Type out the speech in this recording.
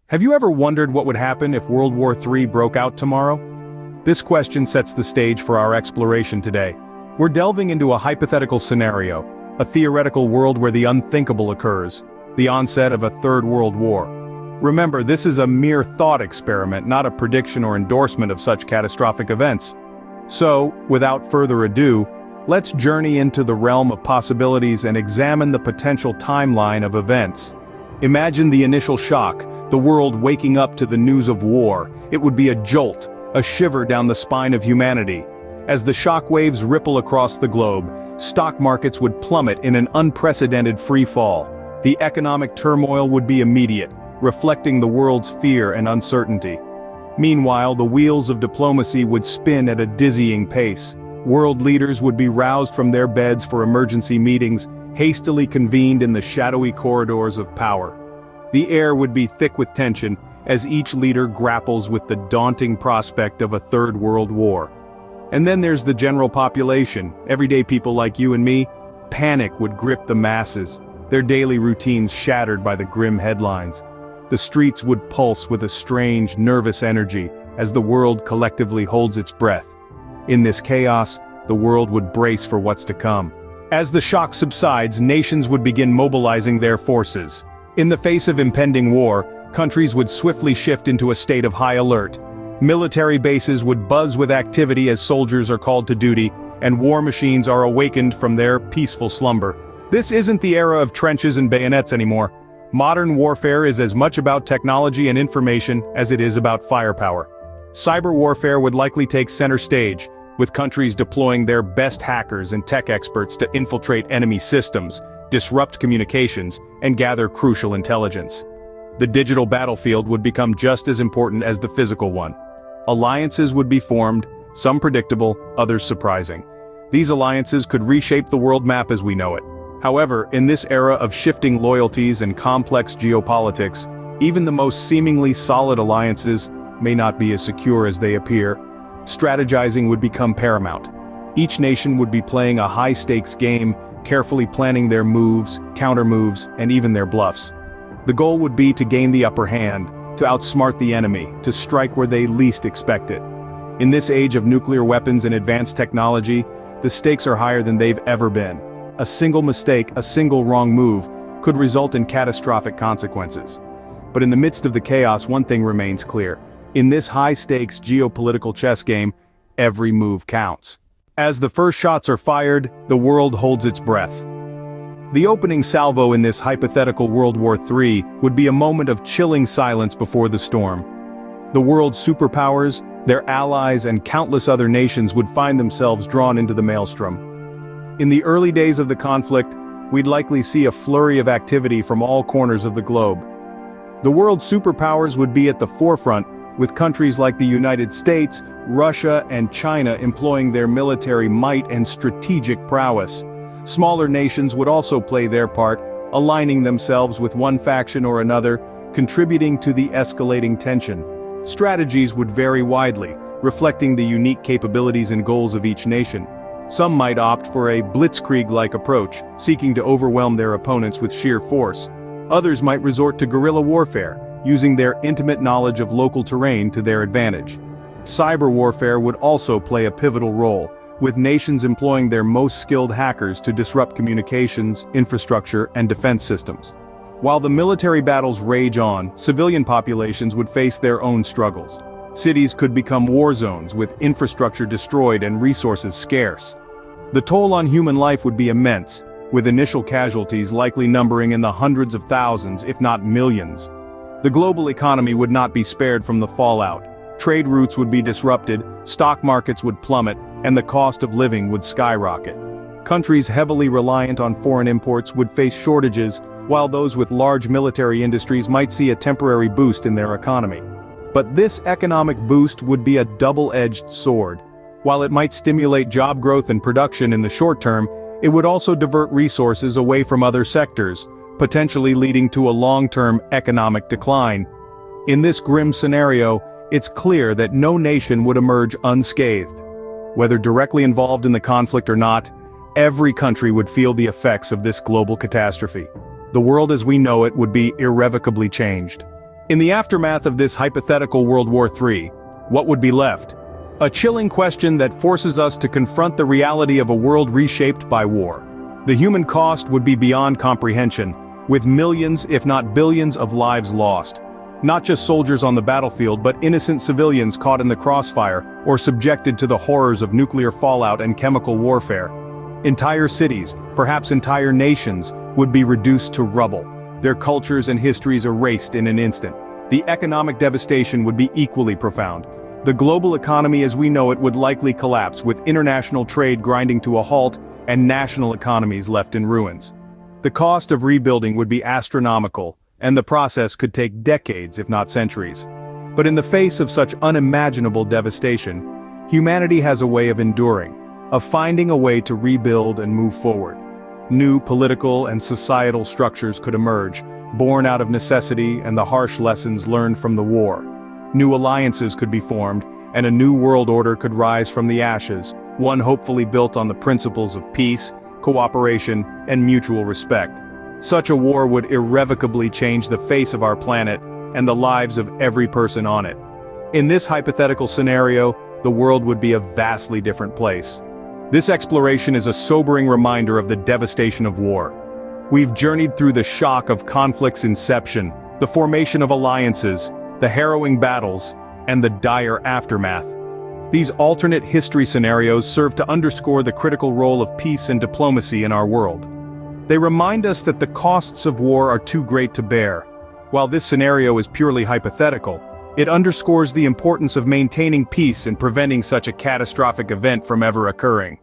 Have you ever wondered what would happen if World War III broke out tomorrow? This question sets the stage for our exploration today. We're delving into a hypothetical scenario, a theoretical world where the unthinkable occurs, the onset of a Third World War. Remember, this is a mere thought experiment, not a prediction or endorsement of such catastrophic events. So, without further ado, let's journey into the realm of possibilities and examine the potential timeline of events. Imagine the initial shock, the world waking up to the news of war. It would be a jolt, a shiver down the spine of humanity. As the shock waves ripple across the globe, stock markets would plummet in an unprecedented free fall. The economic turmoil would be immediate, reflecting the world's fear and uncertainty. Meanwhile, the wheels of diplomacy would spin at a dizzying pace. World leaders would be roused from their beds for emergency meetings, hastily convened in the shadowy corridors of power. The air would be thick with tension, as each leader grapples with the daunting prospect of a Third World War. And then there's the general population, everyday people like you and me. Panic would grip the masses, their daily routines shattered by the grim headlines. The streets would pulse with a strange, nervous energy, as the world collectively holds its breath. In this chaos, the world would brace for what's to come. As the shock subsides, nations would begin mobilizing their forces. In the face of impending war, countries would swiftly shift into a state of high alert. Military bases would buzz with activity as soldiers are called to duty, and war machines are awakened from their peaceful slumber. This isn't the era of trenches and bayonets anymore. Modern warfare is as much about technology and information as it is about firepower. Cyber warfare would likely take center stage, with countries deploying their best hackers and tech experts to infiltrate enemy systems, disrupt communications, and gather crucial intelligence. The digital battlefield would become just as important as the physical one. Alliances would be formed, some predictable, others surprising. These alliances could reshape the world map as we know it. However, in this era of shifting loyalties and complex geopolitics, even the most seemingly solid alliances may not be as secure as they appear. Strategizing would become paramount. Each nation would be playing a high-stakes game, carefully planning their moves, counter-moves, and even their bluffs. The goal would be to gain the upper hand, to outsmart the enemy, to strike where they least expect it. In this age of nuclear weapons and advanced technology, the stakes are higher than they've ever been. A single mistake, a single wrong move, could result in catastrophic consequences. But in the midst of the chaos, one thing remains clear. In this high-stakes geopolitical chess game, every move counts. As the first shots are fired, the world holds its breath. The opening salvo in this hypothetical World War III would be a moment of chilling silence before the storm. The world's superpowers, their allies, and countless other nations would find themselves drawn into the maelstrom. In the early days of the conflict, we'd likely see a flurry of activity from all corners of the globe. The world's superpowers would be at the forefront, with countries like the United States, Russia, and China employing their military might and strategic prowess. Smaller nations would also play their part, aligning themselves with one faction or another, contributing to the escalating tension. Strategies would vary widely, reflecting the unique capabilities and goals of each nation. Some might opt for a blitzkrieg-like approach, seeking to overwhelm their opponents with sheer force. Others might resort to guerrilla warfare, using their intimate knowledge of local terrain to their advantage. Cyber warfare would also play a pivotal role, with nations employing their most skilled hackers to disrupt communications, infrastructure, and defense systems. While the military battles rage on, civilian populations would face their own struggles. Cities could become war zones, with infrastructure destroyed and resources scarce. The toll on human life would be immense, with initial casualties likely numbering in the hundreds of thousands, if not millions. The global economy would not be spared from the fallout. Trade routes would be disrupted, stock markets would plummet, and the cost of living would skyrocket. Countries heavily reliant on foreign imports would face shortages, while those with large military industries might see a temporary boost in their economy. But this economic boost would be a double-edged sword. While it might stimulate job growth and production in the short term, it would also divert resources away from other sectors, potentially leading to a long-term economic decline. In this grim scenario, it's clear that no nation would emerge unscathed. Whether directly involved in the conflict or not, every country would feel the effects of this global catastrophe. The world as we know it would be irrevocably changed. In the aftermath of this hypothetical World War III, what would be left? A chilling question that forces us to confront the reality of a world reshaped by war. The human cost would be beyond comprehension, with millions, if not billions, of lives lost. Not just soldiers on the battlefield, but innocent civilians caught in the crossfire or subjected to the horrors of nuclear fallout and chemical warfare. Entire cities, perhaps entire nations, would be reduced to rubble, their cultures and histories erased in an instant. The economic devastation would be equally profound. The global economy as we know it would likely collapse, with international trade grinding to a halt and national economies left in ruins. The cost of rebuilding would be astronomical, and the process could take decades if not centuries. But in the face of such unimaginable devastation, humanity has a way of enduring, of finding a way to rebuild and move forward. New political and societal structures could emerge, born out of necessity and the harsh lessons learned from the war. New alliances could be formed, and a new world order could rise from the ashes, one hopefully built on the principles of peace, cooperation, and mutual respect. Such a war would irrevocably change the face of our planet and the lives of every person on it. In this hypothetical scenario, the world would be a vastly different place. This exploration is a sobering reminder of the devastation of war. We've journeyed through the shock of conflict's inception, the formation of alliances, the harrowing battles, and the dire aftermath. These alternate history scenarios serve to underscore the critical role of peace and diplomacy in our world. They remind us that the costs of war are too great to bear. While this scenario is purely hypothetical, it underscores the importance of maintaining peace and preventing such a catastrophic event from ever occurring.